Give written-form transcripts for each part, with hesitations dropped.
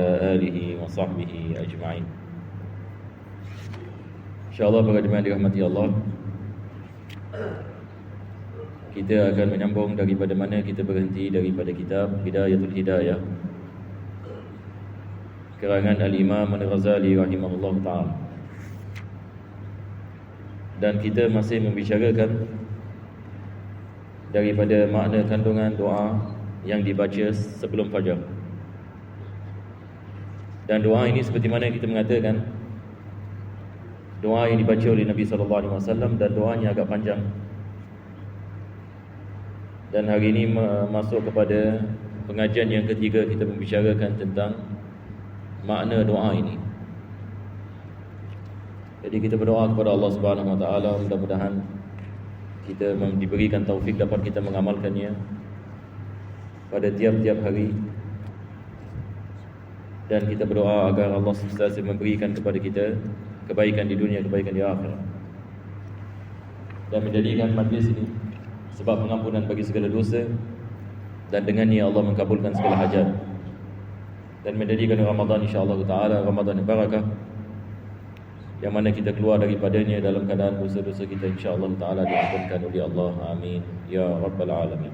وعلى آله وصحبه أجمعين. InsyaAllah para jemaah dirahmati Allah, kita akan menyambung daripada mana kita berhenti, daripada kitab Bidayatul Hidayah karangan Al-Imam Al-Ghazali rahimahullah ta'ala. Dan kita masih membicarakan daripada makna kandungan doa yang dibaca sebelum fajar. Dan doa ini seperti mana kita mengatakan, doa yang dibaca oleh Nabi SAW, dan doanya agak panjang. Dan hari ini masuk kepada pengajian yang ketiga, kita membicarakan tentang makna doa ini. Jadi kita berdoa kepada Allah Subhanahu Wa Taala, mudah-mudahan kita diberikan taufik dapat kita mengamalkannya pada tiap-tiap hari. Dan kita berdoa agar Allah SWT memberikan kepada kita kebaikan di dunia, kebaikan di akhirat, dan menjadikan majlis ini sebab pengampunan bagi segala dosa, dan dengannya Allah mengkabulkan segala hajat, dan menjadikan Ramadan insya-Allah taala Ramadan yang barakah, yang mana kita keluar daripadanya dalam keadaan dosa-dosa kita insya-Allah taala diampunkan oleh Allah. Amin ya rabbal alamin.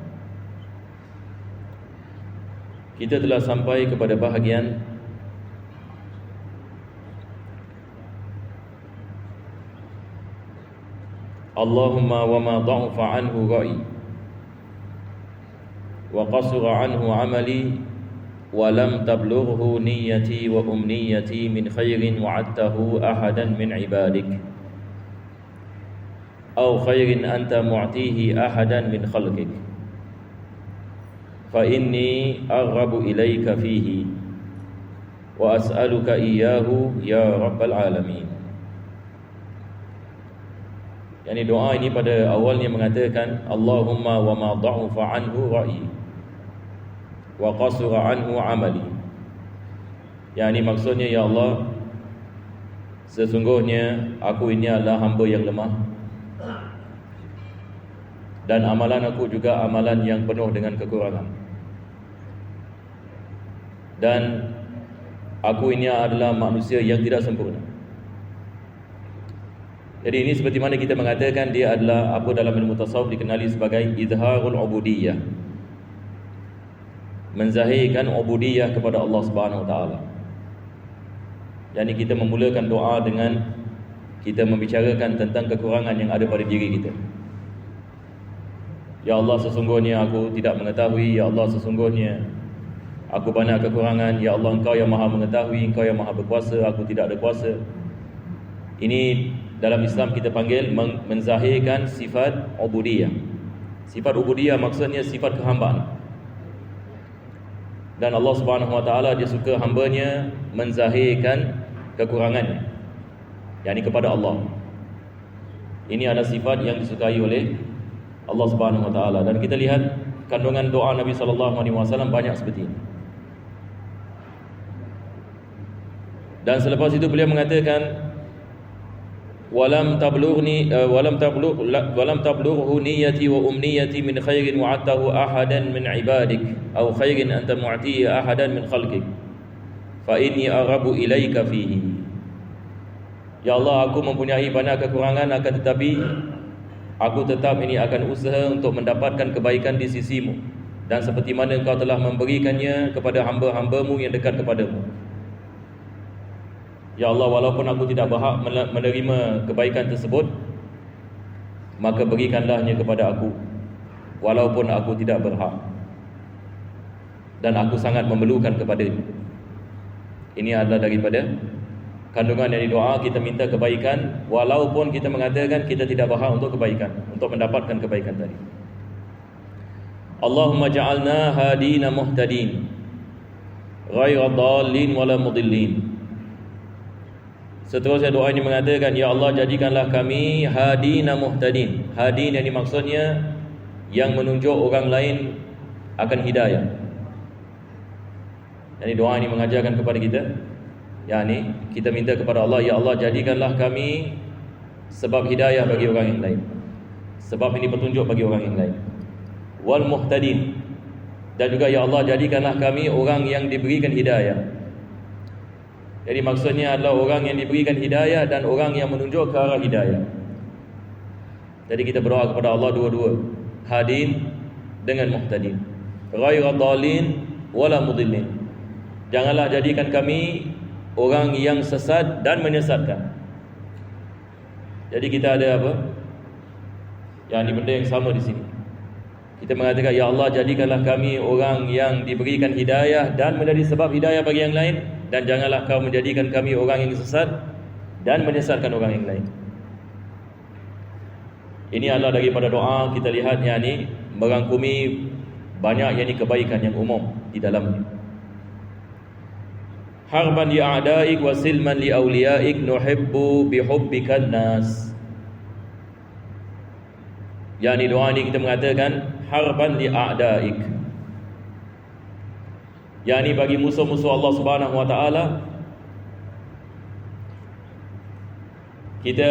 Kita telah sampai kepada bahagian Allahumma wa ma dha'afa anhu ra'i wa qasura anhu amali wa lam tablughu niyyati wa umniyati min khairin wa'adtahu ahadan min ibadik aw khairin anta mu'tihi ahadan min khalqik fa inni aghabu ilayka fihi wa as'aluka iyyahu ya rabbal alamin. Yani doa ini pada awalnya mengatakan Allahumma wa ma dha'afa anhu ra'i wa qasura anhu amali. Yani maksudnya, ya Allah, sesungguhnya aku ini adalah hamba yang lemah, dan amalan aku juga amalan yang penuh dengan kekurangan, dan aku ini adalah manusia yang tidak sempurna. Jadi ini seperti mana kita mengatakan dia adalah apa dalam ilmu tasawuf dikenali sebagai izharul ubudiyah, menzahirkan ubudiyah kepada Allah Subhanahu Wa Taala. Yani kita memulakan doa dengan kita membicarakan tentang kekurangan yang ada pada diri kita. Ya Allah, sesungguhnya aku tidak mengetahui. Ya Allah, sesungguhnya aku banyak kekurangan. Ya Allah, Engkau yang maha mengetahui, Engkau yang maha berkuasa, aku tidak ada kuasa. Ini dalam Islam kita panggil menzahirkan sifat ubudiyah. Sifat ubudiyah maksudnya sifat kehambaan. Dan Allah Subhanahu Wa Taala dia suka hambanya menzahirkan kekurangannya, yakni kepada Allah. Ini adalah sifat yang disukai oleh Allah Subhanahu Wa Taala. Dan kita lihat kandungan doa Nabi SAW banyak seperti ini. Dan selepas itu beliau mengatakan walam tablughu niyyati wa umniyati min khairin wa'atahu ahadan min ibadik aw khairin anta mu'tihi ahadan min khalqik fa inni aghabu ilaika fihi. Ya Allah, aku mempunyai banyak kekurangan, akan tetapi aku tetap ini akan usaha untuk mendapatkan kebaikan di sisimu, dan seperti mana Engkau telah memberikannya kepada hamba-hambamu yang dekat kepadamu. Ya Allah, walaupun aku tidak berhak menerima kebaikan tersebut, maka berikanlahnya kepada aku, walaupun aku tidak berhak, dan aku sangat memerlukan kepadanya. Ini adalah daripada kandungan dari doa. Kita minta kebaikan walaupun kita mengatakan kita tidak berhak untuk kebaikan, untuk mendapatkan kebaikan tadi. Allahumma ja'alna hadina muhtadin ghayra dhalin wala mudillin. Seterusnya doa ini mengatakan, ya Allah, jadikanlah kami hadina muhtadin. Hadin yang maksudnya yang menunjuk orang lain akan hidayah. Jadi doa ini mengajarkan kepada kita, yakni kita minta kepada Allah, ya Allah, jadikanlah kami sebab hidayah bagi orang yang lain, sebab ini petunjuk bagi orang yang lain. Wal muhtadin, dan juga ya Allah, jadikanlah kami orang yang diberikan hidayah. Jadi maksudnya adalah orang yang diberikan hidayah dan orang yang menunjuk ke arah hidayah. Jadi kita berdoa kepada Allah dua-dua, hadin dengan muhtadin, ghairu dhalin wala mudillin. Janganlah jadikan kami orang yang sesat dan menyesatkan. Jadi kita ada apa? Yang ini benda yang sama di sini. Kita mengatakan, ya Allah, jadikanlah kami orang yang diberikan hidayah dan menjadi sebab hidayah bagi yang lain, dan janganlah kau menjadikan kami orang yang sesat dan menyesatkan orang yang lain. Ini adalah daripada doa. Kita lihat yang ini merangkumi banyak yang ini kebaikan yang umum di dalamnya. Harban li a'daik wa silman li awliyaik nuhibbu bihubbikan nas. Yang ini doa ini kita mengatakan harban li a'daik, yang ini bagi musuh-musuh Allah Subhanahu wa taala. Kita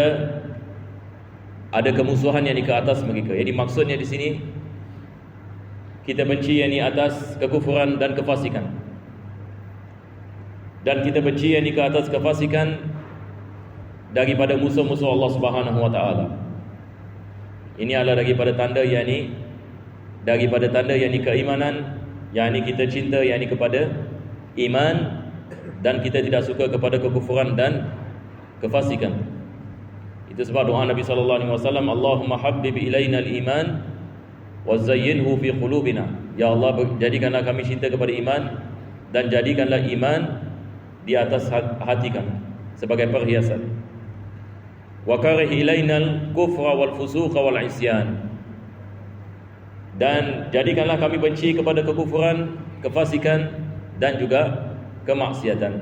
ada kemusuhan yang di ke atas mereka. Jadi maksudnya di sini kita benci yang di atas kekufuran dan kefasikan, dan kita benci yang di ke atas kefasikan daripada musuh-musuh Allah Subhanahu wa taala. Ini adalah daripada tanda yang ini, daripada tanda yang ini keimanan, yang ini kita cinta yang ini kepada iman, dan kita tidak suka kepada kekufuran dan kefasikan. Itu sebab doa Nabi sallallahu alaihi wasallam, Allahumma habbib ilaina al-iman wa zayyinhu fi qulubina. Ya Allah, jadikanlah kami cinta kepada iman, dan jadikanlah iman di atas hati kami sebagai perhiasan. Wa karih ilaina al-kufra wal fusuqa wal isyan. Dan jadikanlah kami benci kepada kekufuran, kefasikan, dan juga kemaksiatan.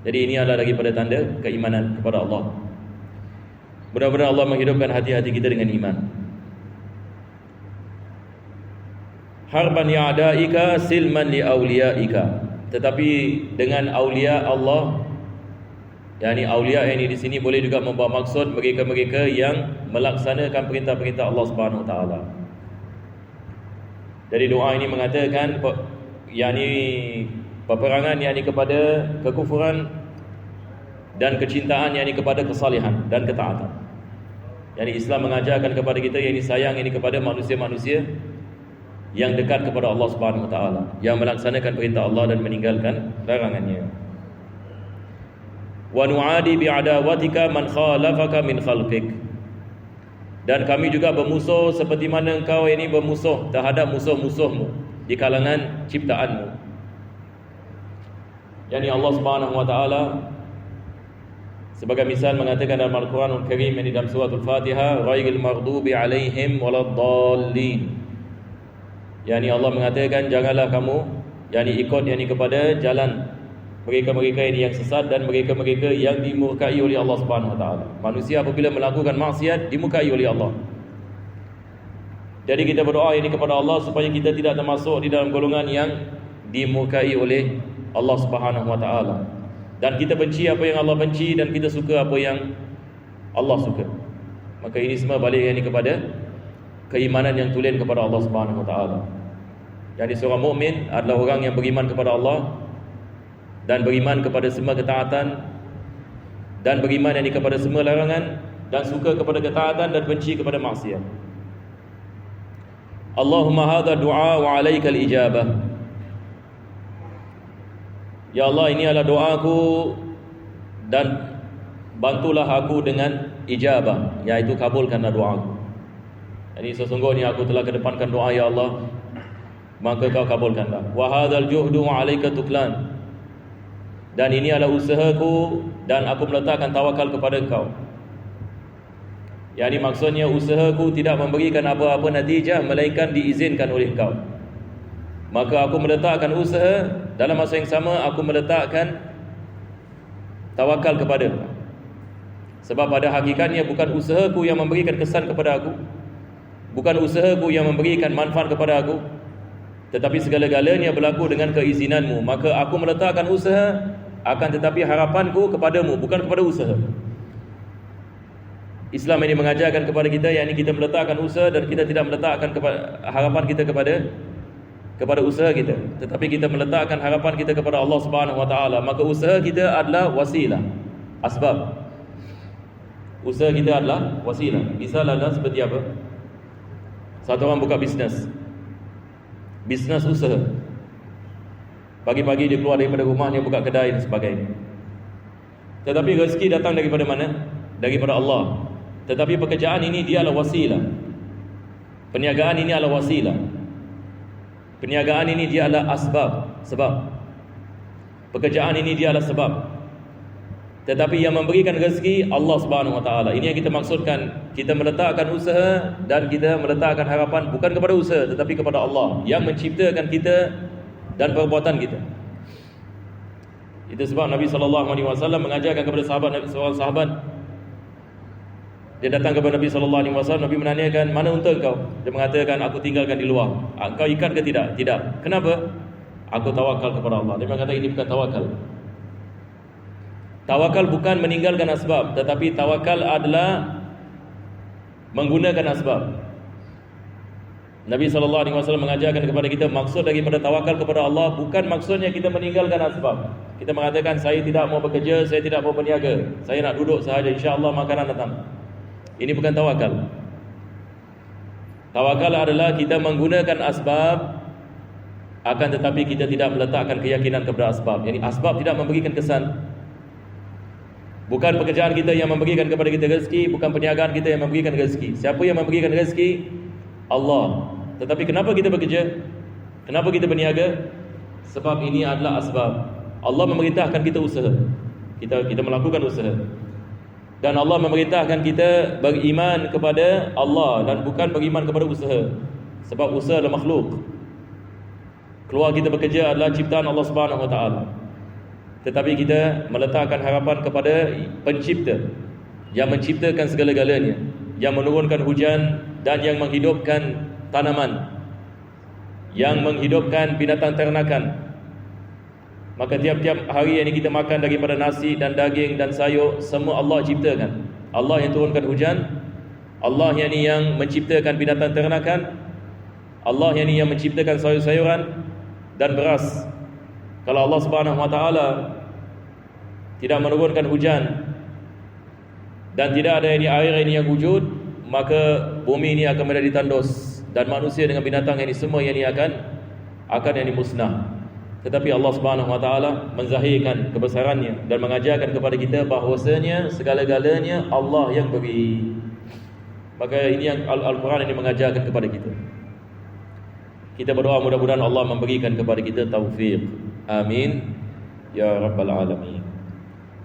Jadi ini adalah daripada tanda keimanan kepada Allah. Mudah-mudahan Allah menghidupkan hati-hati kita dengan iman. Harban ya'daika silman li awliyaika. Tetapi dengan aulia Allah, yakni aulia ini di sini boleh juga membawa maksud mereka-mereka yang melaksanakan perintah-perintah Allah Subhanahu wa taala. Jadi doa ini mengatakan yakni peperangan yakni kepada kekufuran dan kecintaan yakni kepada kesalehan dan ketaatan. Yani Islam mengajarkan kepada kita yakni sayang ini kepada manusia-manusia yang dekat kepada Allah Subhanahu wa taala, yang melaksanakan perintah Allah dan meninggalkan larangannya. Wa nu'adi bi'adawatika man khalafaka min khalqik. Dan kami juga bermusuh seperti mana engkau ini bermusuh terhadap musuh-musuhmu di kalangan ciptaanmu. Yani Allah Subhanahu wa taala sebagai misal mengatakan dalam Al-Quranul Karim ini dalam surah Al-Fatihah, ghairil maghdubi alaihim waladdallin. Yani Allah mengatakan janganlah kamu yani ikut yani kepada jalan mereka-mereka ini yang sesat dan mereka-mereka yang dimurkai oleh Allah Subhanahu wa taala. Manusia apabila melakukan maksiat dimurkai oleh Allah. Jadi kita berdoa ini kepada Allah supaya kita tidak termasuk di dalam golongan yang dimurkai oleh Allah Subhanahu wa taala. Dan kita benci apa yang Allah benci, dan kita suka apa yang Allah suka. Maka ini semua balik yani kepada keimanan yang tulen kepada Allah Subhanahu wa taala. Jadi seorang mukmin adalah orang yang beriman kepada Allah dan beriman kepada semua ketaatan, dan beriman yang kepada semua larangan, dan suka kepada ketaatan dan benci kepada maksiat. Allahumma hadha du'a wa alaikal ijabah. Ya Allah, ini adalah doaku dan bantulah aku dengan ijabah, yaitu kabulkanlah doaku. Jadi sesungguhnya aku telah kedepankan doa ya Allah, maka kau kabulkanlah. Wa hadzal juhdu wa alaika tuklan. Dan ini adalah usahaku dan aku meletakkan tawakal kepada engkau. Yani maksudnya usahaku tidak memberikan apa-apa natijah melainkan diizinkan oleh engkau. Maka aku meletakkan usaha, dalam masa yang sama aku meletakkan tawakal kepada engkau. Sebab pada hakikatnya bukan usahaku yang memberikan kesan kepada aku, bukan usahaku yang memberikan manfaat kepada aku, tetapi segala-galanya berlaku dengan keizinanmu. Maka aku meletakkan usaha, akan tetapi harapanku kepadamu, bukan kepada usaha. Islam ini mengajarkan kepada kita, yakni kita meletakkan usaha dan kita tidak meletakkan harapan kita kepada kepada usaha kita, tetapi kita meletakkan harapan kita kepada Allah Subhanahu Wa Taala, maka usaha kita adalah wasilah, asbab. Usaha kita adalah wasilah. Misalnya seperti apa? Satu orang buka bisnes usaha. Pagi-pagi dia keluar daripada rumah, dia buka kedai dan sebagainya. Tetapi rezeki datang daripada mana? Daripada Allah. Tetapi pekerjaan ini dia adalah wasilah. Perniagaan ini adalah wasilah. Perniagaan ini dia adalah asbab, sebab. Pekerjaan ini dia adalah sebab. Tetapi yang memberikan rezeki Allah Subhanahu Wa Taala. Ini yang kita maksudkan. Kita meletakkan usaha dan kita meletakkan harapan bukan kepada usaha, tetapi kepada Allah yang menciptakan kita dan perbuatan kita. Itu sebab Nabi SAW mengajarkan kepada seorang sahabat. Dia datang kepada Nabi SAW. Nabi menanyakan, mana unta kau? Dia mengatakan, aku tinggalkan di luar. Kau ikat ke tidak? Tidak. Kenapa? Aku tawakal kepada Allah. Dia mengatakan, ini bukan tawakal. Tawakal bukan meninggalkan asbab, tetapi tawakal adalah menggunakan asbab. Nabi SAW mengajarkan kepada kita, maksud daripada tawakal kepada Allah bukan maksudnya kita meninggalkan asbab. Kita mengatakan, saya tidak mau bekerja, saya tidak mau berniaga, saya nak duduk sahaja, insya-Allah makanan datang. Ini bukan tawakal. Tawakal adalah kita menggunakan asbab, akan tetapi kita tidak meletakkan keyakinan kepada asbab. Yani asbab tidak memberikan kesan. Bukan pekerjaan kita yang memberikan kepada kita rezeki, bukan perniagaan kita yang memberikan rezeki. Siapa yang memberikan rezeki? Allah. Tetapi kenapa kita bekerja? Kenapa kita berniaga? Sebab ini adalah asbab. Allah memerintahkan kita usaha. Kita melakukan usaha. Dan Allah memerintahkan kita beriman kepada Allah dan bukan beriman kepada usaha. Sebab usaha adalah makhluk. Keluar kita bekerja adalah ciptaan Allah Subhanahu Wa Taala. Tetapi kita meletakkan harapan kepada pencipta yang menciptakan segala-galanya, yang menurunkan hujan dan yang menghidupkan tanaman, yang menghidupkan binatang ternakan. Maka tiap-tiap hari yang kita makan daripada nasi dan daging dan sayur, semua Allah ciptakan. Allah yang turunkan hujan, Allah yang menciptakan binatang ternakan, Allah yang menciptakan sayur-sayuran dan beras. Kalau Allah Subhanahu Wa Taala tidak menurunkan hujan dan tidak ada air ini yang wujud, maka bumi ini akan menjadi tandus dan manusia dengan binatang ini semua yang akan musnah. Tetapi Allah Subhanahu Wa Taala menzahirkan kebesarannya dan mengajarkan kepada kita bahawasanya segala-galanya Allah yang beri. Maka ini yang Al-Quran ini mengajarkan kepada kita. Kita berdoa mudah-mudahan Allah memberikan kepada kita taufik. Amin ya rabbal alamin.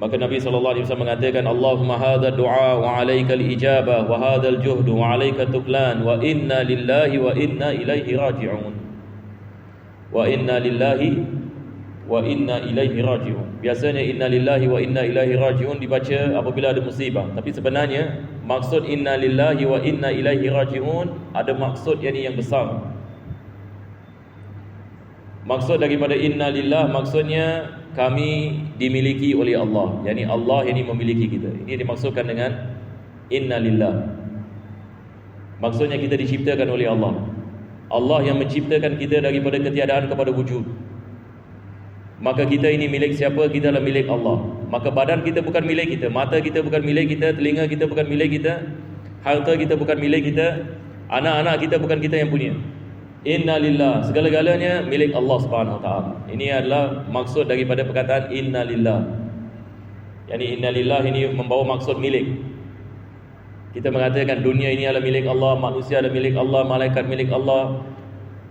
Maka Nabi SAW mengatakan, Allahumma hadha du'a wa alaikal ijabah wa hadhal juhdu wa alaika tuklan wa inna lillahi wa inna ilaihi raji'un. Wa inna lillahi wa inna ilaihi raji'un. Biasanya inna lillahi wa inna ilaihi raji'un dibaca apabila ada musibah. Tapi sebenarnya maksud inna lillahi wa inna ilaihi raji'un ada maksud yang besar. Maksud daripada inna lillah maksudnya kami dimiliki oleh Allah. Yani Allah ini memiliki kita. Ini dimaksudkan dengan inna lillah. Maksudnya kita diciptakan oleh Allah. Allah yang menciptakan kita daripada ketiadaan kepada wujud. Maka kita ini milik siapa? Kita adalah milik Allah. Maka badan kita bukan milik kita, mata kita bukan milik kita, telinga kita bukan milik kita, harta kita bukan milik kita, anak-anak kita bukan kita yang punya. Inna lillah, segala-galanya milik Allah Subhanahu Wa Taala. Ini adalah maksud daripada perkataan inna lillah. Yani inna lillah ini membawa maksud milik. Kita mengatakan dunia ini adalah milik Allah, manusia adalah milik Allah, malaikat milik Allah,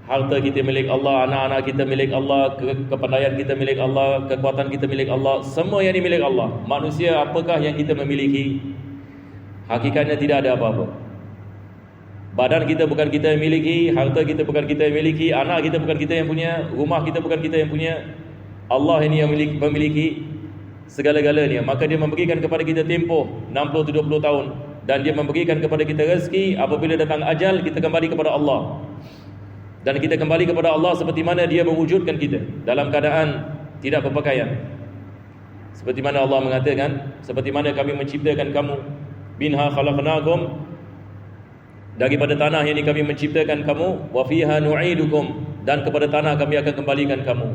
harta kita milik Allah, anak-anak kita milik Allah, kepandaian kita milik Allah, kekuatan kita milik Allah, semua yang milik Allah. Manusia apakah yang kita memiliki? Hakikatnya tidak ada apa-apa. Badan kita bukan kita yang miliki, harta kita bukan kita yang miliki, anak kita bukan kita yang punya, rumah kita bukan kita yang punya. Allah ini yang memiliki segala-galanya. Maka dia memberikan kepada kita tempoh 60-70 tahun. Dan dia memberikan kepada kita rezeki. Apabila datang ajal, kita kembali kepada Allah. Dan kita kembali kepada Allah seperti mana dia mewujudkan kita dalam keadaan tidak berpakaian. Seperti mana Allah mengatakan, seperti mana kami menciptakan kamu, minha khalaqnakum, daripada tanah yang kami menciptakan kamu, wa fiha nu'idukum, dan kepada tanah kami akan kembalikan kamu.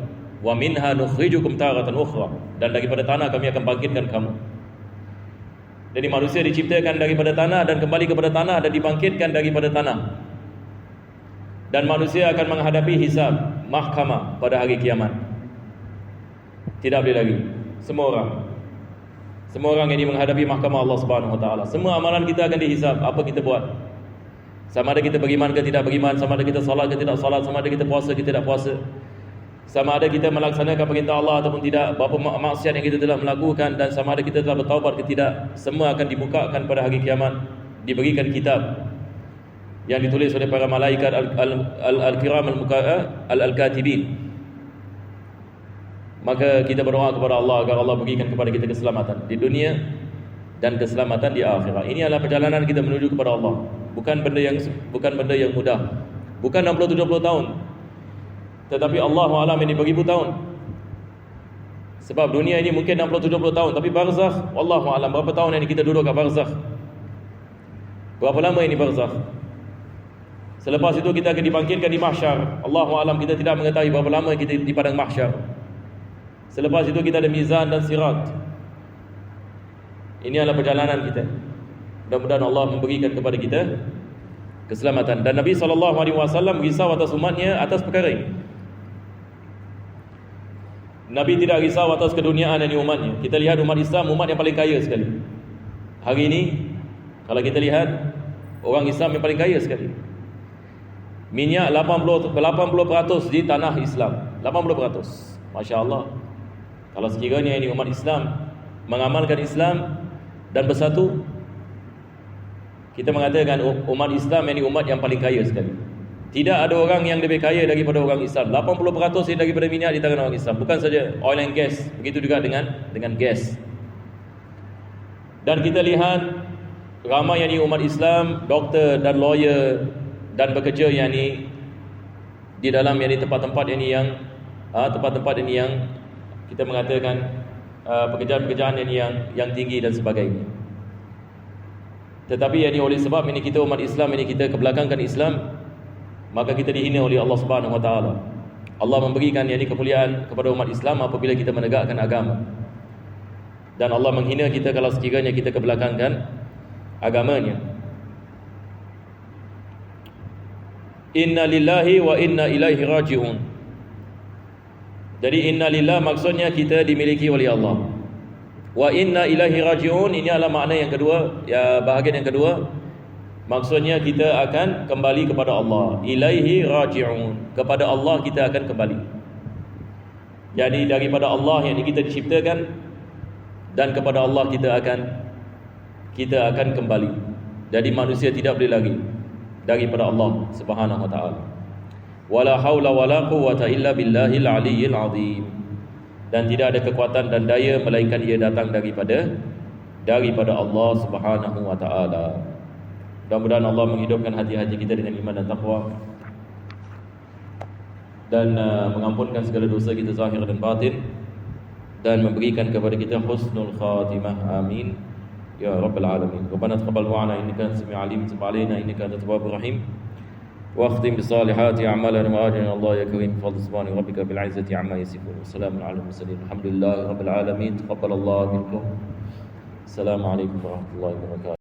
Wa minha nukhrijukum taratan ukhra, dan daripada tanah kami akan bangkitkan kamu. Jadi manusia diciptakan daripada tanah dan kembali kepada tanah dan dibangkitkan daripada tanah. Dan manusia akan menghadapi hisab, mahkamah pada hari kiamat. Tidak boleh lagi. Semua orang ini menghadapi mahkamah Allah Subhanahu Wa Taala. Semua amalan kita akan dihisab. Apa kita buat? Sama ada kita beriman ke tidak beriman, sama ada kita salat ke tidak salat, sama ada kita puasa ke tidak puasa, sama ada kita melaksanakan perintah Allah ataupun tidak, berapa maksiat yang kita telah melakukan, dan sama ada kita telah bertaubat ke tidak. Semua akan dibukakan pada hari kiamat. Diberikan kitab yang ditulis oleh para malaikat al-kiram al-katibin. Maka kita berdoa kepada Allah agar Allah berikan kepada kita keselamatan di dunia dan keselamatan di akhirat. Ini adalah perjalanan kita menuju kepada Allah. Bukan benda yang mudah. Bukan 60-70 tahun. Tetapi Allah Alam ini beribu tahun. Sebab dunia ini mungkin 60-70 tahun, tapi barzakh, wallahu alam, berapa tahun ini kita duduk kat barzakh? Berapa lama ini barzakh? Selepas itu kita akan dibangkitkan di mahsyar. Allahu alam, kita tidak mengetahui berapa lama kita di padang mahsyar. Selepas itu kita ada mizan dan sirat. Ini adalah perjalanan kita. Mudah-mudahan Allah memberikan kepada kita keselamatan. Dan Nabi SAW risau atas umatnya atas perkara ini. Nabi tidak risau atas keduniaan dari umatnya. Kita lihat umat Islam, umat yang paling kaya sekali. Hari ini kalau kita lihat, orang Islam yang paling kaya sekali. Minyak 80% di tanah Islam. 80%. Masya Allah. Kalau sekiranya ini umat Islam mengamalkan Islam dan bersatu, kita mengatakan umat Islam ini umat yang paling kaya sekali. Tidak ada orang yang lebih kaya daripada orang Islam. 80% daripada minyak di tangan orang Islam. Bukan saja oil and gas, begitu juga dengan gas. Dan kita lihat ramai yang ini umat Islam, doktor dan lawyer, dan bekerja yang ini di dalam yang ini tempat-tempat ini yang kita mengatakan pekerjaan-pekerjaan ini yang tinggi dan sebagainya. Tetapi yang ini oleh sebab ini kita umat Islam ini kita kebelakangkan Islam, maka kita dihina oleh Allah Subhanahu Wa Taala. Allah memberikan yang ini kemuliaan kepada umat Islam apabila kita menegakkan agama. Dan Allah menghina kita kalau sekiranya kita kebelakangkan agamanya. Inna lillahi wa inna ilaihi raji'un. Jadi inna lillah maksudnya kita dimiliki oleh Allah. Wa inna ilaihi raji'un ini adalah makna yang kedua, ya, bahagian yang kedua. Maksudnya kita akan kembali kepada Allah. Ilaihi raji'un, kepada Allah kita akan kembali. Jadi daripada Allah yang kita diciptakan, dan kepada Allah kita akan kembali. Jadi manusia tidak boleh lagi daripada Allah Subhanahu Wa Taala. Wala haula wala quwwata illa billahil aliyyil azim. Dan tidak ada kekuatan dan daya melainkan ia datang daripada Allah Subhanahu Wa Taala. Mudah-mudahan Allah menghidupkan hati-hati kita dengan iman dan taqwa, dan mengampunkan segala dosa kita zahir dan batin, dan memberikan kepada kita husnul khatimah. Amin ya rabbal alamin. Rabbana taqabbal ma'ana innaka antas samiul alim, tub 'alaina innaka antat tawwabur rahim. واختم بالصالحات أعمالنا وأجرنا الله يا كريم بفضل سبحان ربك بالعزة عما يصفون وسلام على المرسلين الحمد لله رب العالمين تقبل الله منكم. السلام عليكم ورحمة الله وبركاته.